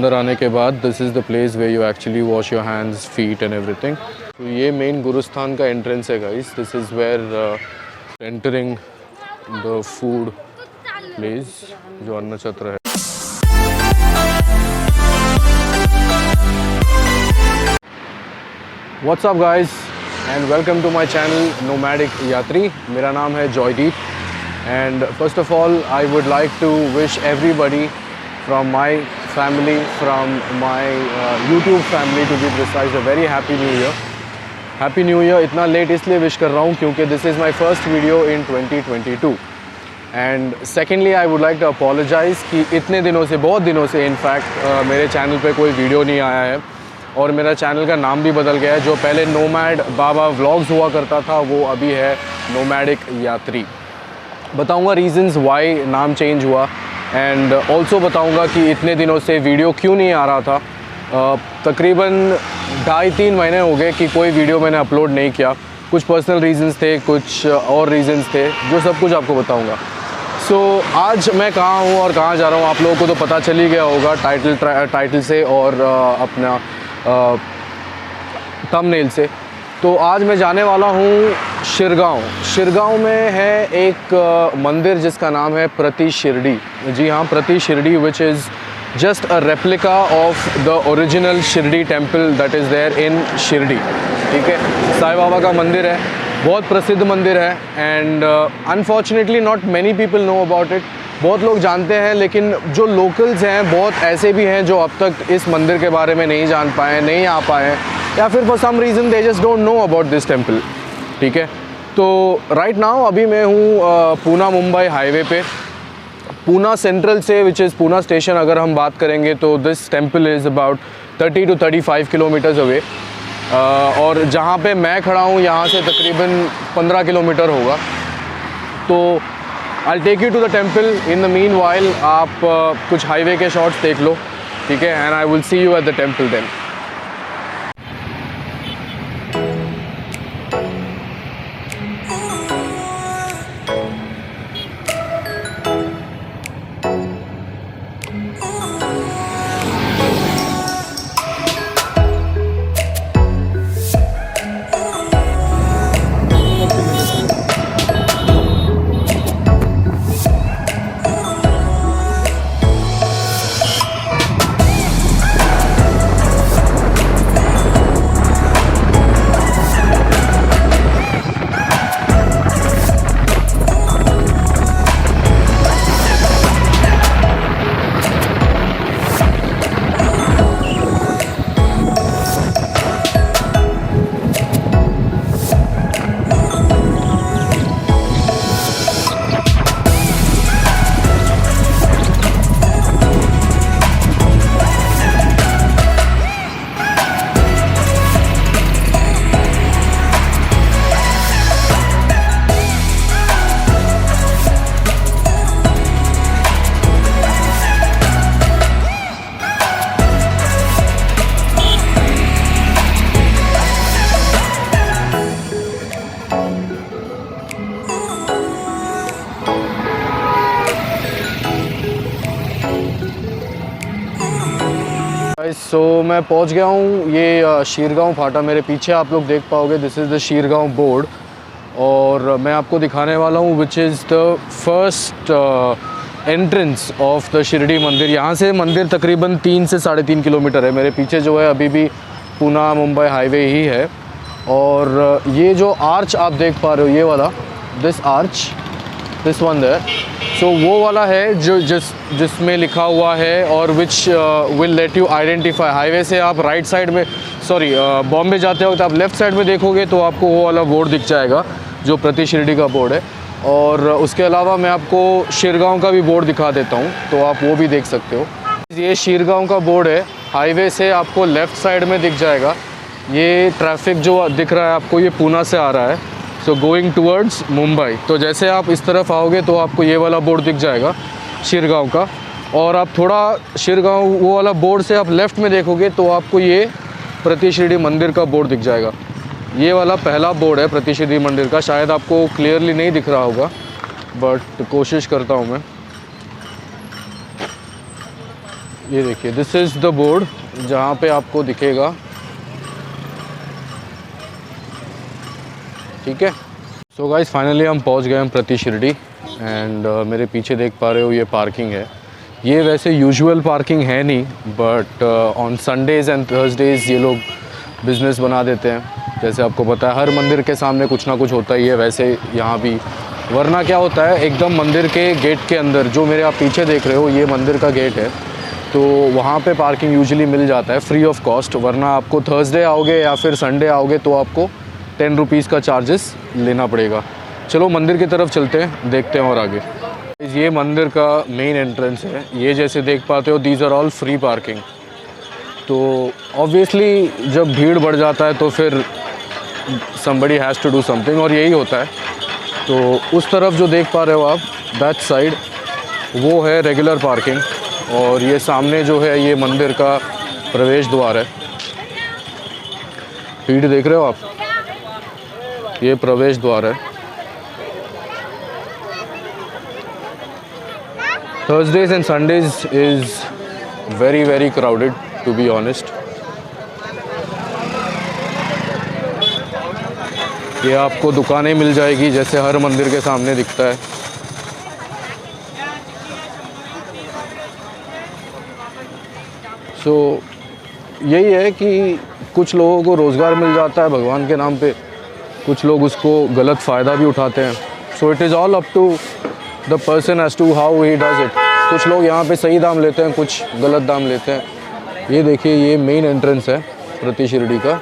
अंदर आने के बाद this is the place way you actually wash your hands, feet and everything. तो ये मेन गुरुस्थान का एंट्रेंस है guys. This is where entering the food place जो अन्न छत्र है। What's up guys and welcome to my channel nomadic Yatri. मेरा नाम है Joydeep and first of all I would like to wish everybody from my family, from my YouTube family to be precise, a very happy new year. Happy new year इतना late इसलिए wish कर रहा हूँ क्योंकि this is my first video in 2022 and secondly I would like to apologize कि इतने दिनों से, बहुत दिनों से इनफैक्ट मेरे चैनल पे कोई वीडियो नहीं आया है और मेरा चैनल का नाम भी बदल गया है। जो पहले नोमैड बाबा व्लॉग्स हुआ करता था वो अभी है नोमैडिक यात्री। बताऊँगा रीजंस वाई नाम चेंज हुआ एंड ऑल्सो बताऊंगा कि इतने दिनों से वीडियो क्यों नहीं आ रहा था। तकरीबन 2.5-3 महीने हो गए कि कोई वीडियो मैंने अपलोड नहीं किया। कुछ पर्सनल रीजंस थे, कुछ और रीजंस थे, जो सब कुछ आपको बताऊंगा। सो आज मैं कहाँ हूँ और कहाँ जा रहा हूँ आप लोगों को तो पता चल ही गया होगा टाइटल से और अपना थंबनेल से। तो आज मैं जाने वाला हूँ शिरगांव में है एक मंदिर जिसका नाम है प्रति शिरडी। जी हाँ, Prati Shirdi which is just a replica of the original Shirdi temple that is there in Shirdi. ठीक है, साईं बाबा का मंदिर है, बहुत प्रसिद्ध मंदिर है and unfortunately not many people know about it. बहुत लोग जानते हैं लेकिन जो लोकल्स हैं बहुत ऐसे भी हैं जो अब तक इस मंदिर के बारे में नहीं जान पाए, नहीं आ पाए या फिर for some reason they just don't know about this temple. ठीक है, तो राइट नाउ अभी मैं हूँ पूना मुंबई हाईवे पे, पूना सेंट्रल से विच इज़ पूना स्टेशन अगर हम बात करेंगे तो this temple is about 30 to 35 kilometres away और जहाँ पे मैं खड़ा हूँ यहाँ से तकरीबन 15 किलोमीटर होगा। तो I'll take you to the temple. In the meanwhile आप कुछ हाईवे के शॉट्स देख लो, ठीक है, and I will see you at the temple then. सो मैं पहुंच गया हूं, ये शीरगांव फाटा मेरे पीछे आप लोग देख पाओगे। दिस इज़ द शीरगांव बोर्ड और मैं आपको दिखाने वाला हूं which is the first entrance of the Shirdi मंदिर। यहाँ से मंदिर तकरीबन 3 से 3.5 किलोमीटर है। मेरे पीछे जो है अभी भी पूना मुंबई हाईवे ही है और ये जो आर्च आप देख पा रहे हो, ये वाला this arch, this one there, so वो वाला है जो जिसमें लिखा हुआ है और which will let you identify. Highway से आप राइट साइड में, सॉरी बॉम्बे जाते वक्त आप लेफ़्ट साइड में देखोगे तो आपको वो वाला बोर्ड दिख जाएगा जो प्रति शिरडी का बोर्ड है। और उसके अलावा मैं आपको शिरगांव का भी बोर्ड दिखा देता हूँ तो आप वो भी देख सकते हो। ये शिरगांव का बोर्ड है, हाईवे से आपको लेफ़्ट साइड में दिख जाएगा। ये ट्रैफिक जो दिख रहा है आपको ये पूना से आ रहा है, सो गोइंग टूवर्ड्स मुंबई। तो जैसे आप इस तरफ आओगे तो आपको ये वाला बोर्ड दिख जाएगा शिरगांव का और आप थोड़ा शिरगांव वो वाला बोर्ड से आप लेफ़्ट में देखोगे तो आपको ये प्रति शिरडी मंदिर का बोर्ड दिख जाएगा। ये वाला पहला बोर्ड है प्रति शिरडी मंदिर का। शायद आपको क्लियरली नहीं दिख रहा होगा बट कोशिश करता हूँ मैं। ये देखिए, दिस इज़ द बोर्ड जहाँ पे आपको दिखेगा, ठीक है। सो गाइस फाइनली हम पहुँच गए हैं प्रति शिरडी एंड मेरे पीछे देख पा रहे हो ये पार्किंग है। ये वैसे यूजुअल पार्किंग है नहीं, but on Sundays and Thursdays ये लोग बिज़नेस बना देते हैं। जैसे आपको पता है हर मंदिर के सामने कुछ ना कुछ होता ही है, वैसे यहाँ भी। वरना क्या होता है, एकदम मंदिर के गेट के अंदर, जो मेरे आप पीछे देख रहे हो ये मंदिर का गेट है, तो वहाँ पे पार्किंग यूजुअली मिल जाता है फ्री ऑफ कॉस्ट। वरना आपको थर्सडे आओगे या फिर संडे आओगे तो आपको 10 रुपीज़ का चार्जेस लेना पड़ेगा। चलो मंदिर की तरफ चलते हैं, देखते हैं और आगे। ये मंदिर का मेन एंट्रेंस है। ये जैसे देख पाते हो, these are all free parking. तो ऑब्वियसली जब भीड़ बढ़ जाता है तो फिर somebody has to do something, और यही होता है। तो उस तरफ जो देख पा रहे हो आप, दैट साइड, वो है रेगुलर पार्किंग, और ये सामने जो है ये मंदिर का प्रवेश द्वार है। भीड़ देख रहे हो आप, ये प्रवेश द्वार है। Thursdays and Sundays is very crowded, to be honest. ये आपको दुकानें मिल जाएगी जैसे हर मंदिर के सामने दिखता है। सो यही है कि कुछ लोगों को रोज़गार मिल जाता है भगवान के नाम पे, कुछ लोग उसको गलत फ़ायदा भी उठाते हैं। So it is all up to the person as to how he does it. कुछ लोग यहाँ पे सही दाम लेते हैं, कुछ गलत दाम लेते हैं। ये देखिए, ये मेन एंट्रेंस है प्रति शिरडी का।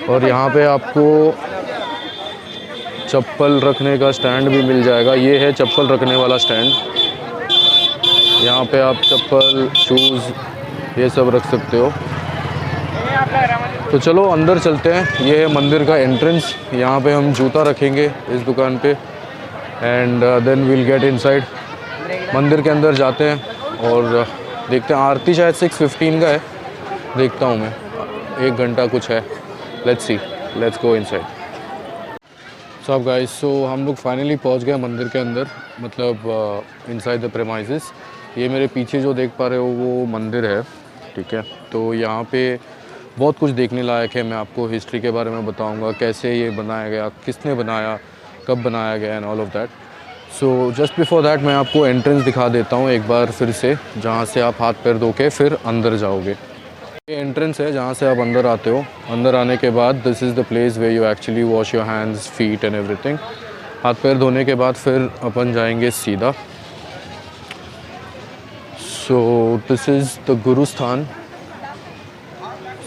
और यहाँ पे आपको चप्पल रखने का स्टैंड भी मिल जाएगा। ये है चप्पल रखने वाला स्टैंड। यहाँ पे आप चप्पल, शूज़, ये सब रख सकते हो। तो चलो अंदर चलते हैं। ये है मंदिर का एंट्रेंस। यहाँ पे हम जूता रखेंगे इस दुकान पे, and then we'll get inside. मंदिर के अंदर जाते हैं और देखते हैं। आरती शायद 6:15 का है, देखता हूँ मैं, 1 घंटा कुछ है। Let's see, let's go inside. So अब गाइस, सो हम लोग फाइनली पहुँच गए मंदिर के अंदर, मतलब इनसाइड द प्रेमाइसेस। ये मेरे पीछे जो देख पा रहे हो वो मंदिर है, ठीक है। तो यहाँ पे बहुत कुछ देखने लायक है। मैं आपको हिस्ट्री के बारे में बताऊंगा, कैसे ये बनाया गया, किसने बनाया, कब बनाया गया, and all of that. So just before that मैं आपको एंट्रेंस दिखा देता हूँ एक बार फिर से, जहाँ से आप हाथ पैर धो के फिर अंदर जाओगे। ये एंट्रेंस है जहाँ से आप अंदर आते हो। अंदर आने के बाद this is the place way you actually wash your hands, feet and everything. हाथ पैर धोने के बाद फिर अपन जाएंगे सीधा। सो दिस इज़ द गुरु स्थान।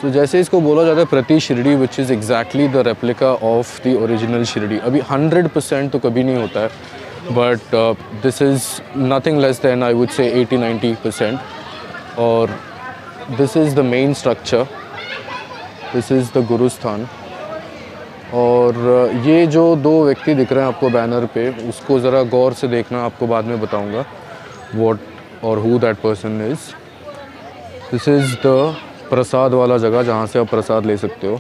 तो जैसे इसको बोला जाता है Prati Shirdi, which is exactly the replica of the original Shirdi. अभी 100% तो कभी नहीं होता है, but this is nothing less than I would say 80-90%। और this is the main structure, this is the Guru Sthan. और ये जो 2 व्यक्ति दिख रहे हैं आपको बैनर पे, उसको ज़रा गौर से देखना, आपको बाद में बताऊँगा what or who that person is. This is the prasad वाला जगह जहाँ से आप प्रसाद ले सकते हो।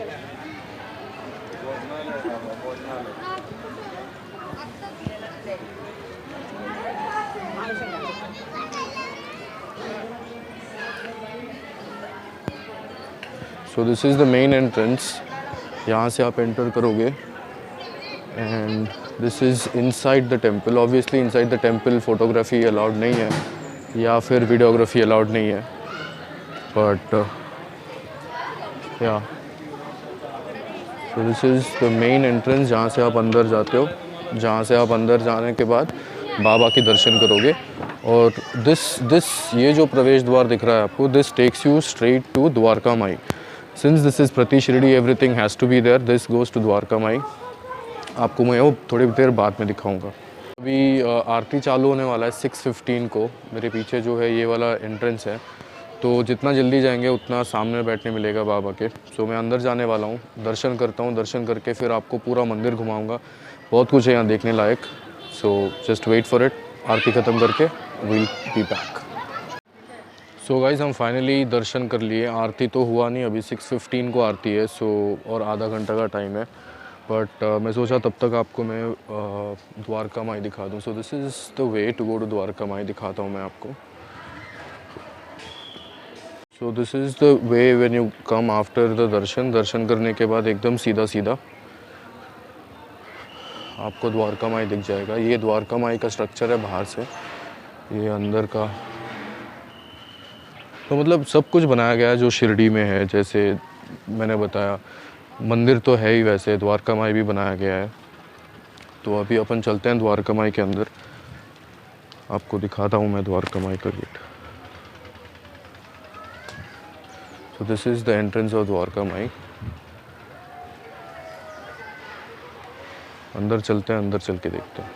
So this is the main entrance. यहाँ से आप एंटर करोगे and this is inside the temple. Obviously inside the temple photography allowed नहीं है या फिर वीडियोग्राफी अलाउड नहीं है, बट या सो this is the main entrance जहाँ से आप अंदर जाते हो। जहाँ से आप अंदर जाने के बाद बाबा के दर्शन करोगे। और दिस ये जो प्रवेश द्वार दिख रहा है आपको, this takes you straight to Dwarka Mai. Since this is प्रति Shirdi, everything has to be there. This goes to Dwarka Mai. आपको मैं वो थोड़ी देर बाद में दिखाऊंगा। अभी आरती चालू होने वाला है 6:15 को। मेरे पीछे जो है ये वाला एंट्रेंस है, तो जितना जल्दी जाएंगे उतना सामने बैठने मिलेगा बाबा के। सो मैं अंदर जाने वाला हूँ, दर्शन करता हूँ। दर्शन करके फिर आपको पूरा मंदिर घुमाऊँगा। बहुत कुछ है यहाँ देखने लायक। So just wait for it. आरती ख़त्म करके we'll be back. So guys, हम फाइनली दर्शन कर लिए। आरती तो हुआ नहीं, अभी 6:15 को आरती है। सो और आधा घंटा का टाइम है। बट मैं सोचा तब तक आपको मैं द्वारका माई दिखा दूँ. So this is the way to go to Dwarka Mai. दिखाता हूँ मैं आपको. So this is the way when you come after the darshan. दर्शन करने के बाद एकदम सीधा सीधा आपको द्वारका माई दिख जाएगा. ये द्वारका माई का स्ट्रक्चर है बाहर से. ये अंदर का तो मतलब सब कुछ बनाया गया है जो शिरडी में है. जैसे मैंने बताया मंदिर तो है ही, वैसे द्वारका माई भी बनाया गया है. तो अभी अपन चलते हैं द्वारका माई के अंदर. आपको दिखाता हूँ मैं द्वारका माई का gate. So this is the entrance of Dwarka Mai. अंदर चलते हैं, अंदर चल के देखते हैं.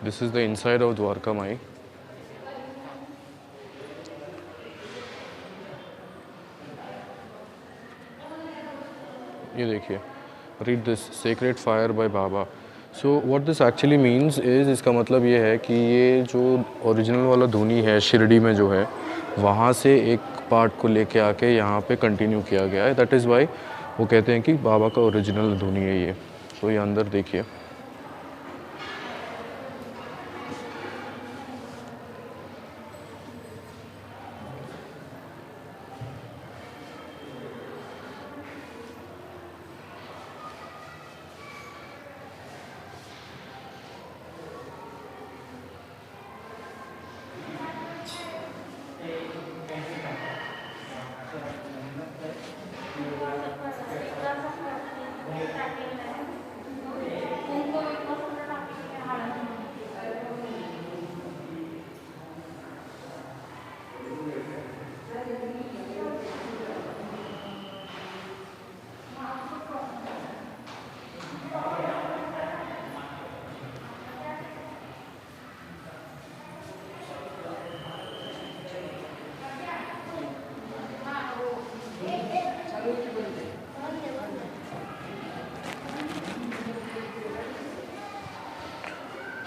This is the inside of Dwarka Mai. ये देखिए, read this sacred fire by Baba. So what this actually means is, इसका मतलब ये है कि ये जो ओरिजिनल वाला धुनी है शिरडी में जो है, वहाँ से एक पार्ट को लेके आके यहाँ पे कंटिन्यू किया गया है. दैट इज़ वाई वो कहते हैं कि बाबा का ओरिजिनल धुनी है ये. तो ये अंदर देखिए.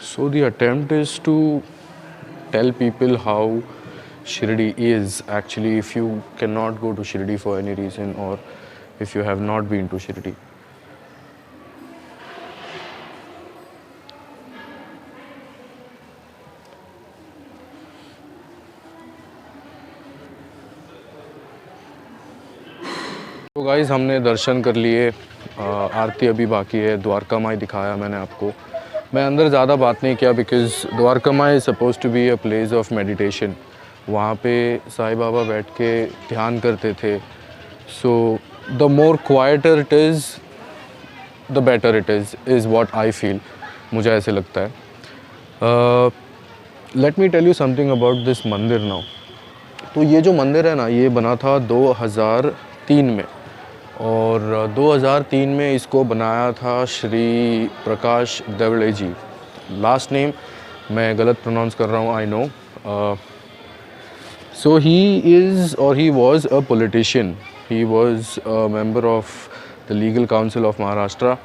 So the attempt is to tell people how Shirdi is actually, if you cannot go to Shirdi for any reason, or if you have not been to Shirdi. तो गाइस हमने दर्शन कर लिए. आरती अभी बाकी है. द्वारका माई दिखाया मैंने आपको. मैं अंदर ज़्यादा बात नहीं किया because Dwarka Mai is suppose to be a place of meditation. वहाँ पे साईं बाबा बैठ के ध्यान करते थे. So the more quieter it is the better it is what I feel. मुझे ऐसे लगता है. Let me tell you something about this मंदिर नाउ. तो ये जो मंदिर है ना, ये बना था 2003 में. और 2003 में इसको बनाया था श्री प्रकाश देवड़े जी. लास्ट नेम मैं गलत प्रोनाउंस कर रहा हूँ, I know. So he is और he was a politician. He was a member of the legal council of Maharashtra.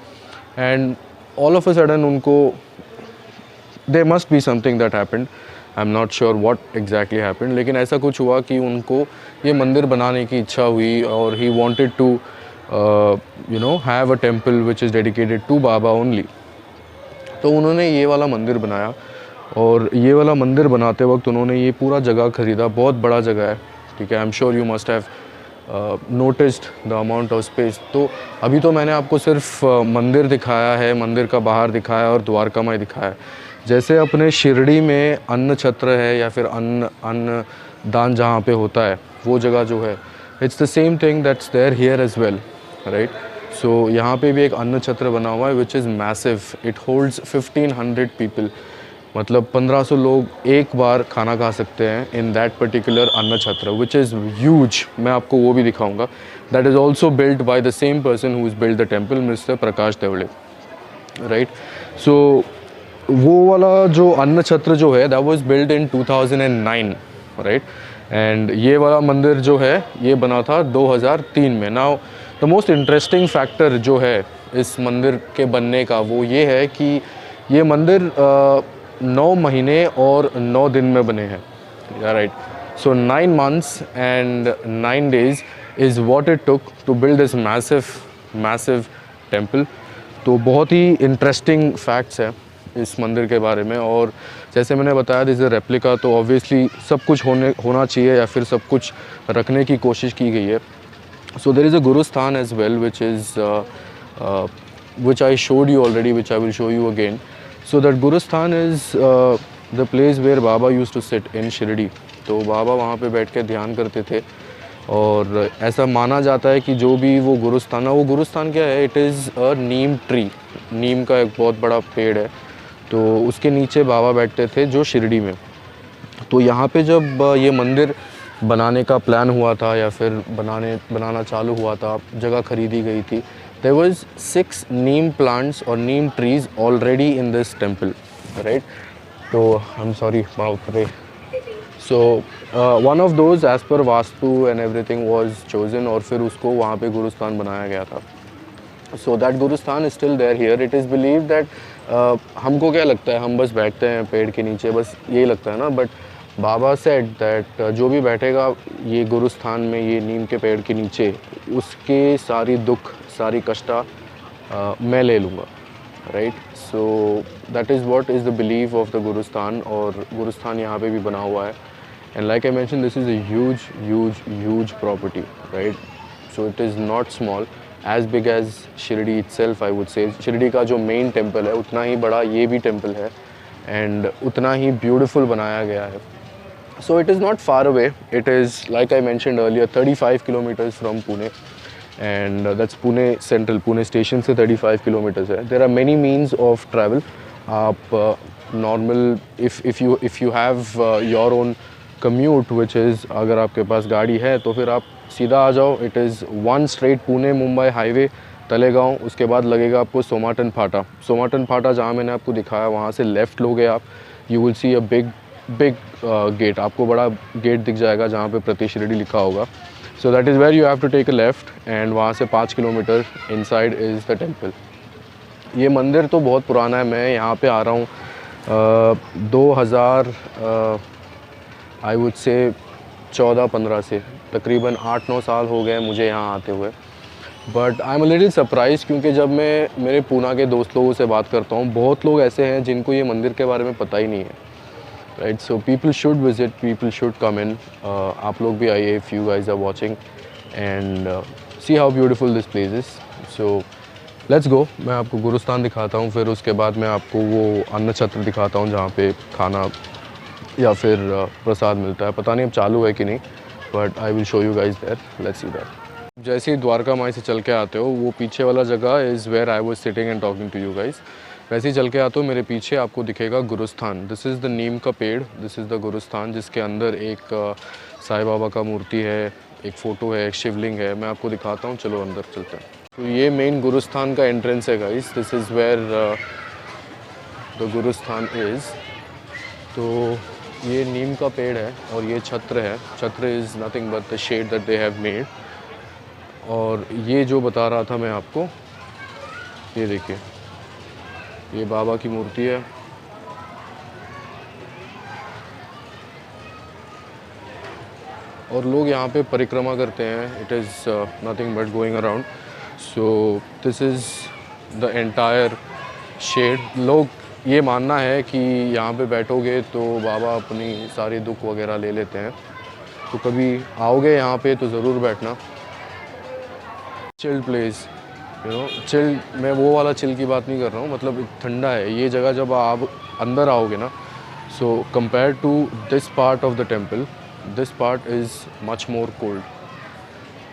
And all of a sudden उनको there must be something that happened. I am not sure what exactly happened, लेकिन ऐसा कुछ हुआ कि उनको ये मंदिर बनाने की इच्छा हुई. और he wanted to have a temple which is dedicated to Baba only. तो उन्होंने ये वाला मंदिर बनाया. और ये वाला मंदिर बनाते वक्त उन्होंने ये पूरा जगह ख़रीदा. बहुत बड़ा जगह है, ठीक है. I am sure you must have noticed the amount of space. तो अभी तो मैंने आपको सिर्फ मंदिर दिखाया है, मंदिर का बाहर दिखाया और द्वारका माई दिखाया. जैसे अपने शिरडी में अन्न छत्र है या फिर अन्न दान जहाँ पे होता है, वो जगह जो है, it's the same thing that's there here as well, right. So यहाँ पे भी एक अन्न छत्र बना हुआ है which is massive. It holds 1500 people. मतलब 1500 लोग एक बार खाना खा सकते हैं इन दैट पर्टिकुलर अन्न छत्र विच इज़ ह्यूज. मैं आपको वो भी दिखाऊंगा. That is also build by the same person who is build the temple, mister Prakash Devade, right. So वो वाला जो अन्न छत्र जो है that was build in 2009, right. And ये वाला मंदिर जो है ये बना था 2003 में. Now the most interesting factor जो है इस मंदिर के बनने का वो ये है कि ये मंदिर 9 महीने और 9 दिन में बने हैं, right. So 9 months and 9 days is what it took to build this massive temple। तो बहुत ही इंटरेस्टिंग फैक्ट्स है इस मंदिर के बारे में। और जैसे मैंने बताया दिस इज़ रेप्लिका, तो ऑब्वियसली सब कुछ होना चाहिए या फिर सब कुछ रखने की कोशिश की गई है। So there is a Gurusthan as well which I showed you already, which I will show you again। So that Gurusthan is the place where Baba used to sit in Shirdi। तो बाबा वहाँ पे बैठ के ध्यान करते थे और ऐसा माना जाता है कि जो भी वो गुरुस्थान क्या है, it is a neem tree. नीम का एक बहुत बड़ा पेड़ है, तो उसके नीचे बाबा बैठते थे जो शिरडी में। तो यहाँ पे जब ये मंदिर बनाने का प्लान हुआ था या फिर बनाना चालू हुआ था, जगह खरीदी गई थी, there was 6 neem plants or neem trees already in this temple, right? So I'm sorry, so one of those as per vastu and everything was chosen और फिर उसको वहाँ पे गुरुस्थान बनाया गया था। So that Gurusthan is still there here। It is believed that हमको क्या लगता है, हम बस बैठते हैं पेड़ के नीचे, बस यही लगता है ना, बट बाबा सेड दैट जो भी बैठेगा ये गुरुस्थान में, ये नीम के पेड़ के नीचे, उसके सारी दुख सारी कष्टा मैं ले लूँगा, right. So that is what is the believe of the Gurusthan. और गुरुस्थान यहाँ पे भी बना हुआ है। And like I mention this is a huge property, right. So it is not small, as big as Shirdi itself I would say. Shirdi का जो main temple है उतना ही बड़ा ये भी टेम्पल है एंड उतना ही ब्यूटिफुल बनाया गया है। So it is not far away, it is like I mentioned earlier 35 kilometres from Pune and that's Pune central. Pune station से 35 किलोमीटर्स है। There are many means of travel. आप normal if you have your own commute which is, अगर आपके पास गाड़ी है तो फिर आप सीधा आ जाओ। It is one straight Pune Mumbai highway Talegaon, उसके बाद लगेगा आपको सोमाटन फाटा। सोमाटन फाटा जहाँ मैंने आपको दिखाया वहाँ से लेफ़्ट लोगे आप, you will see a big gate. आपको बड़ा गेट दिख जाएगा जहाँ पे प्रति शिरडी लिखा होगा। So that is where you have to take a left and वहाँ से 5 kilometre inside is the temple. ये मंदिर तो बहुत पुराना है। मैं यहाँ पे आ रहा हूँ 2000 आई वुड से 14-15 से, तकरीबन 8-9 साल हो गए मुझे यहाँ आते हुए। But I am a little surprise, क्योंकि जब मैं मेरे पूना के दोस्त लोगों से बात करता हूँ, बहुत लोग ऐसे हैं जिनको ये मंदिर के बारे में पता ही नहीं है, right. So people should visit, people should come in. आप लोग भी आइए if you guys are watching and see how beautiful this place is. So let's go. मैं आपको गुरुस्थान दिखाता हूँ, फिर उसके बाद मैं आपको वो अन्न छत्र दिखाता हूँ जहाँ पे खाना या फिर प्रसाद मिलता है। पता नहीं अब चालू है कि नहीं, but I will show you guys there. Let's see that. जैसे ही द्वारका माई से चल के आते हो, वो पीछे वाला जगह is where I was sitting and talking to you guys. वैसे ही चल के आते हो, मेरे पीछे आपको दिखेगा गुरुस्थान। दिस इज़ द नीम का पेड़, दिस इज़ द गुरुस्थान, जिसके अंदर एक साईं बाबा का मूर्ति है, एक फ़ोटो है, एक शिवलिंग है। मैं आपको दिखाता हूँ, चलो अंदर चलते हैं। तो ये मेन गुरुस्थान का एंट्रेंस है guys. This is where the Gurusthan is. तो ये नीम का पेड़ है और ये छत्र है। छत्र is nothing but the shade that they have made. और ये जो बता रहा था मैं आपको, ये देखिए, ये बाबा की मूर्ति है। और लोग यहाँ पे परिक्रमा करते हैं। It is nothing but going around. So this is the entire shade. लोग ये मानना है कि यहाँ पे बैठोगे तो बाबा अपनी सारी दुख वगैरह ले लेते हैं। तो कभी आओगे यहाँ पे तो ज़रूर बैठना। Chilled place, you know, chill. मैं वो वाला चिल की बात नहीं कर रहा हूँ, मतलब ठंडा है ये जगह। जब आप अंदर आओगे ना, so compare to this part of the temple, this part is much more cold.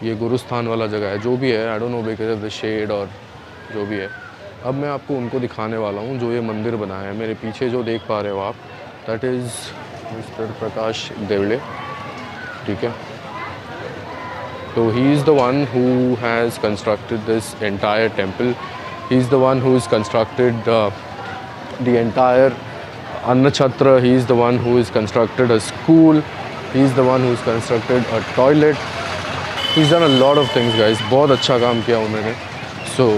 ये गुरुस्थान वाला जगह है, जो भी है, I don't know because of the shade और जो भी है। अब मैं आपको उनको दिखाने वाला हूँ जो ये मंदिर बनाया है। मेरे पीछे जो देख पा रहे हो आप, that is mister Prakash Devade, ठीक है। So he is the one who has constructed this entire temple. He is the one who has constructed the entire Anna Chhatra. He is the one who has constructed a school. He is the one who has constructed a toilet. He's done a lot of things, guys. बहुत अच्छा काम किया उन्होंने. So,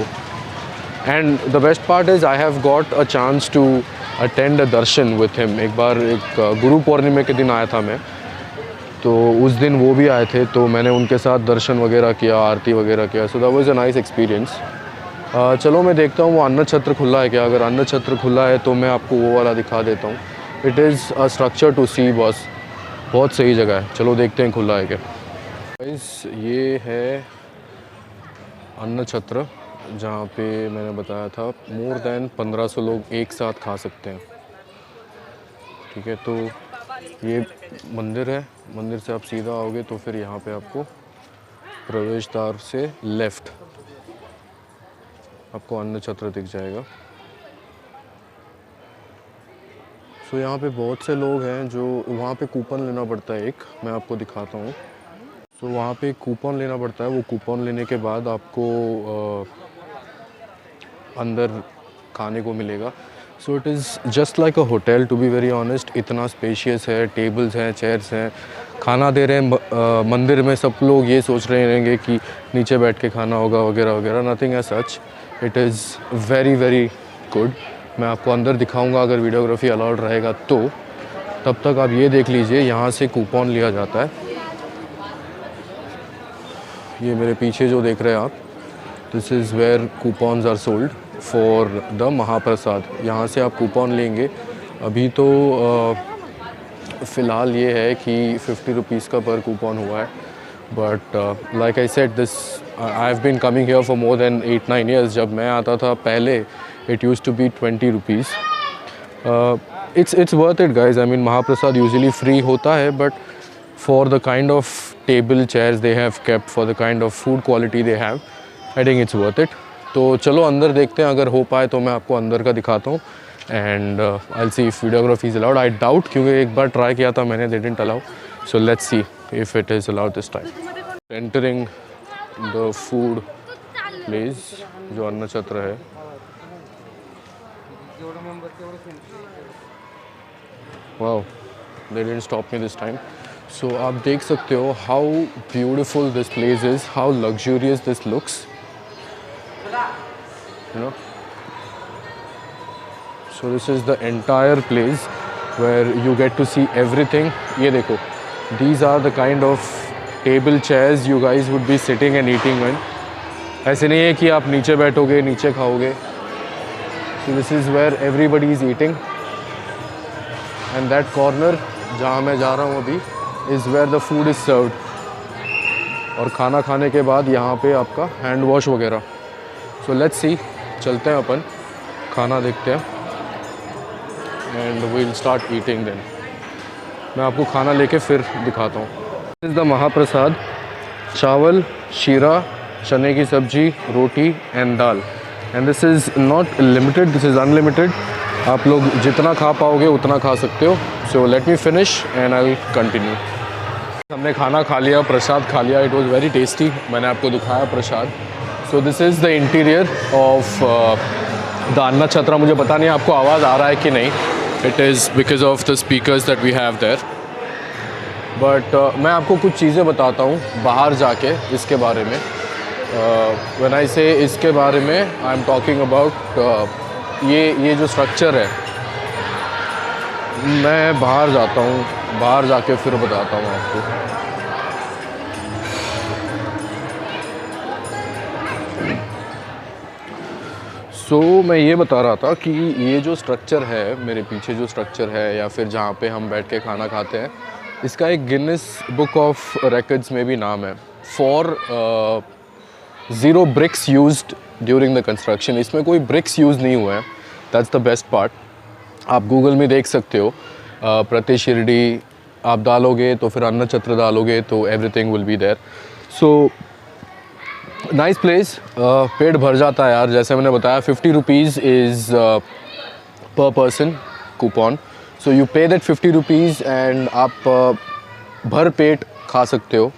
and the best part is I have got a chance to attend a Darshan with him. एक बार एक गुरु पूर्णिमा के दिन आया था मैं, तो उस दिन वो भी आए थे, तो मैंने उनके साथ दर्शन वगैरह किया, आरती वगैरह किया। So that was a nice experience. चलो मैं देखता हूँ वो अन्न छत्र खुला है क्या। अगर अन्न छत्र खुला है तो मैं आपको वो वाला दिखा देता हूँ। It is a structure to see boss, बहुत सही जगह है। चलो देखते हैं खुला है क्या। गाइस ये है अन्न छत्र, जहाँ पे मैंने बताया था मोर देन 1500 लोग एक साथ खा सकते हैं। ठीक है, तो ये मंदिर है। मंदिर से आप सीधा आओगे तो फिर यहाँ पे आपको प्रवेश द्वार से लेफ़्ट आपको अन्न छत्र दिख जाएगा। सो यहाँ पे बहुत से लोग हैं जो वहाँ पे कूपन लेना पड़ता है एक, मैं आपको दिखाता हूँ। सो वहाँ पे कूपन लेना पड़ता है। वो कूपन लेने के बाद आपको अंदर खाने को मिलेगा। So it is just like a hotel, to be very honest. इतना स्पेशियस है, टेबल्स हैं, चेयर्स हैं, खाना दे रहे हैं। मंदिर में सब लोग ये सोच रहे रहेंगे कि नीचे बैठ के खाना होगा वगैरह वगैरह। Nothing as such, it is very very good. मैं आपको अंदर दिखाऊंगा अगर वीडियोग्राफी अलाउड रहेगा तो। तब तक आप ये देख लीजिए, यहाँ से कूपन लिया जाता है। ये मेरे पीछे जो देख रहे हैं आप, this is where coupons are sold for the mahaprasad. यहाँ से आप कूपन लेंगे। अभी तो फ़िलहाल ये है कि 50 रुपीज़ का पर कूपन हुआ है। But like I said, this I have been coming here for more than 8-9 years. जब मैं आता था पहले, it used to be 20 rupees. It's worth it guys. I mean mahaprasad usually free होता है, but for the kind of table chairs they have kept, for the kind of food quality they have, I think it's worth it. तो चलो अंदर देखते हैं, अगर हो पाए तो मैं आपको अंदर का दिखाता हूँ। And I will see if videography is allowed. I doubt, क्योंकि एक बार ट्राई किया था मैंने, they didn't allow. So let's see if it is allowed this time. Entering the food place, जो अन्न छत्र है। Wow, they didn't stop me this time. So आप देख सकते हो how beautiful this place is, how luxurious this looks, you know. So this is the entire place where you get to see everything. ये देखो, these are the kind of table chairs you guys would be sitting and eating in. ऐसे नहीं है कि आप नीचे बैठोगे, नीचे खाओगे। So this is where everybody is eating. And that corner जहाँ मैं जा रहा हूँ अभी is where the food is served. और खाना खाने के बाद यहाँ पे आपका हैंड वॉश वगैरह। सो लेट्स सी, चलते हैं अपन, खाना देखते हैं and we will start eating then. मैं आपको खाना लेके फिर दिखाता हूँ। दिस इज़ द महाप्रसाद। चावल, शीरा, चने की सब्जी, रोटी एंड दाल। And this is not limited, this is unlimited. आप लोग जितना खा पाओगे उतना खा सकते हो। So let me finish and I will continue. हमने खाना खा लिया, प्रसाद खा लिया। It was very tasty. मैंने आपको दिखाया प्रसाद। So this is the interior of the annachhatra. मुझे पता नहीं आपको आवाज़ आ रहा है कि नहीं। It is because of the speakers that we have there. बट मैं आपको कुछ चीज़ें बताता हूँ बाहर जाके इसके बारे में। व्हेन आई से इसके बारे में, आई एम टॉकिंग अबाउट ये जो स्ट्रक्चर है। मैं बाहर जाता हूँ, बाहर जाके फिर बताता हूँ आपको। सो मैं ये बता रहा था कि ये जो स्ट्रक्चर है, मेरे पीछे जो स्ट्रक्चर है, या फिर जहाँ पे हम बैठ के खाना खाते हैं, इसका एक गिनीज बुक ऑफ रिकॉर्ड्स में भी नाम है। For 0 bricks used during the construction. इसमें कोई ब्रिक्स यूज़ नहीं हुआ है। That's the best part. आप गूगल में देख सकते हो, प्रति शिरडी आप डालोगे तो फिर अन्न छत्र डालोगे तो everything will be there. So nice place. पेट भर जाता है यार। जैसे मैंने बताया, 50 rupees is per person coupon. So you pay that 50 rupees and आप भर पेट खा सकते हो।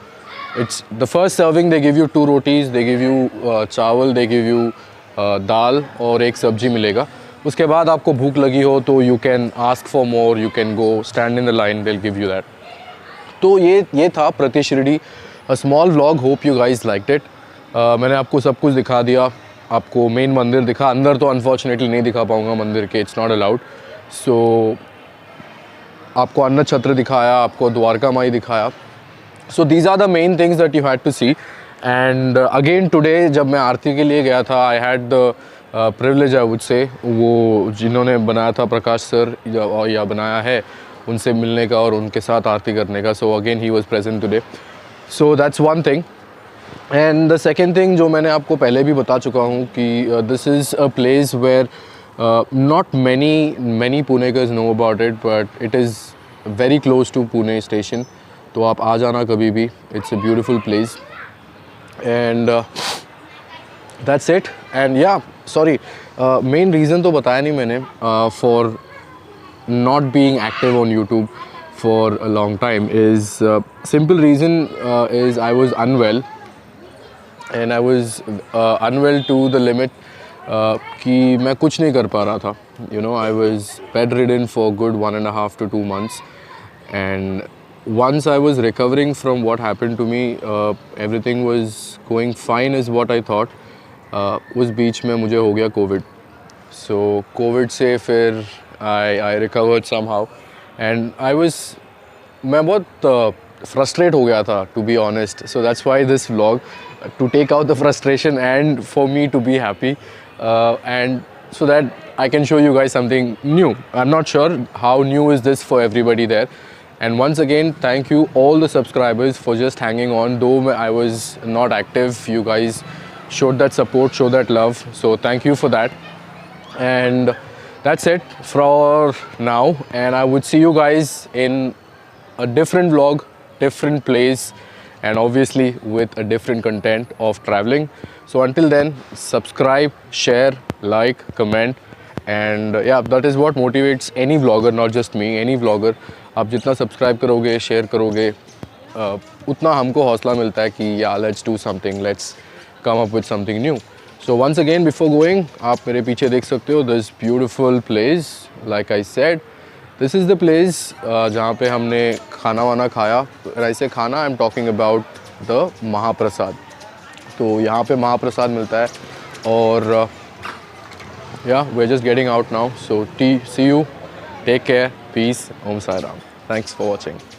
It's the first serving, they give you 2 rotis, they give you chawal, they give you दाल और एक सब्जी मिलेगा। उसके बाद आपको भूख लगी हो तो you can ask for more, you can go stand in the line, they will give you that. तो ये था प्रति Shirdi, a small vlog. Hope you guys liked it. मैंने आपको सब कुछ दिखा दिया, आपको मेन मंदिर दिखा। अंदर तो अनफॉर्चुनेटली नहीं दिखा पाऊँगा मंदिर के, इट्स नॉट अलाउड। सो आपको अन्न छत्र दिखाया, आपको द्वारका माई दिखाया. So these are the main things that you had to see. And again today जब मैं आरती के लिए गया था, I had the privilege I would say, वो जिन्होंने बनाया था प्रकाश सर या बनाया है, उनसे मिलने का और उनके साथ आरती करने का. So again he was present today. So that's one thing. And the second thing जो मैंने आपको पहले भी बता चुका हूँ कि this is a place where not many Punekars know about it, but it is very close to Pune station. तो आप आ जाना कभी भी. It's a beautiful place. And that's it. And yeah sorry, main reason तो बताया नहीं मैंने for not being active on YouTube for a long time is simple reason is I was unwell, and I was unwell to the limit कि मैं कुछ नहीं कर पा रहा था. You know, I was bedridden for good 1.5 to 2 months, and once I was recovering from what happened to me, everything was going fine is what I thought. उस बीच में मुझे हो गया कोविड. So कोविड से फिर I recovered somehow, and मैं बहुत frustrate हो गया था, to be honest. So that's why this vlog, to take out the frustration and for me to be happy, and so that I can show you guys something new. I'm not sure how new is this for everybody there. And once again, thank you all the subscribers for just hanging on. Though I was not active, you guys showed that support, showed that love. So thank you for that. And that's it for now, and I would see you guys in a different vlog, different place, and obviously with a different content of traveling. So until then, subscribe, share, like, comment, and yeah, that is what motivates any vlogger, not just me, any vlogger. आप जितना subscribe करोगे, share करोगे, उतना हमको हौसला मिलता है कि yeah, let's do something, let's come up with something new. So once again, before going, आप मेरे पीछे देख सकते हो this beautiful place. Like I said, this is the place जहाँ पे हमने खाना वाना खाया. ऐसे खाना, I'm talking about the महाप्रसाद. तो यहाँ पे महाप्रसाद मिलता है. और yeah, we're just getting out now. So see you, take care, peace, Om Sai Ram. Thanks for watching.